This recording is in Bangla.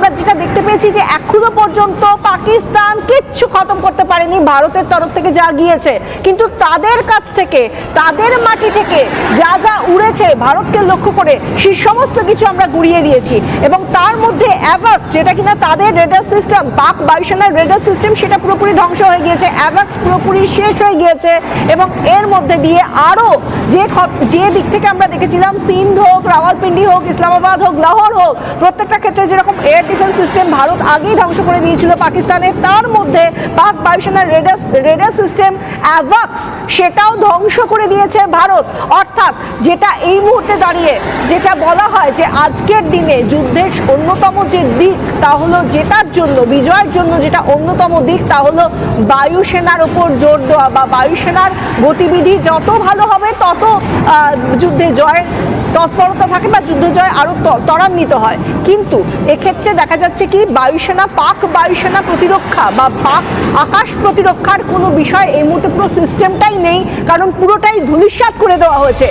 আমরা যেটা দেখতে পেয়েছি যে এখনো পর্যন্ত পাকিস্তান কিচ্ছু খতম করতে পারেনি ভারতের তরফ থেকে যা গিয়েছে, কিন্তু তাদের কাছ থেকে, তাদের মাটি থেকে যা যা উড়েছে ভারতকে লক্ষ্য করে সেই সমস্ত কিছু আমরা গুড়িয়ে দিয়েছি। এবং তার মধ্যে অ্যাভাক্স, যেটা কিনা তাদের রেডার সিস্টেম, পাক বায়ুসেনার রেডার সিস্টেম, সেটা পুরোপুরি ধ্বংস হয়ে গিয়েছে, অ্যাভাক্স পুরোপুরি শেষ হয়ে গিয়েছে। এবং এর মধ্যে দিয়ে আরও যে দিক থেকে আমরা দেখেছিলাম সিন্ধ হোক, রাওয়ালপিন্ডি হোক, ইসলামাবাদ হোক, লাহোর হোক, প্রত্যেকটা ক্ষেত্রে যেরকম এয়ার ডিফেন্স সিস্টেম ভারত আগেই ধ্বংস করে দিয়েছিল পাকিস্তানের, তার মধ্যে পাক বায়ুসেনার রেডার সিস্টেম অ্যাভাক্স সেটাও ধ্বংস করে দিয়েছে ভারত। অর্থাৎ যেটা এই মুহূর্তে দাঁড়িয়ে যেটা বলা হয় যে আজকের দিনে যুদ্ধের অন্যতম যে দিক তা হলো, জেতার জন্য, বিজয়ের জন্য যেটা অন্যতম দিক তা হলো বায়ুসেনার উপর জোর দেওয়া, বা বায়ুসেনার গতিবিধি যত ভালো হবে তত যুদ্ধে জয়ের তৎপরতা থাকে বা যুদ্ধ জয় আরো ত্বরান্বিত হয়। কিন্তু এক্ষেত্রে দেখা যাচ্ছে কি বায়ুসেনা, পাক বায়ুসেনা প্রতিরক্ষা বা পাক আকাশ প্রতিরক্ষার কোনো বিষয় এই মুহূর্তে পুরো সিস্টেমটাই নেই, কারণ পুরোটাই ধূলিসাৎ করে দেওয়া হয়েছে।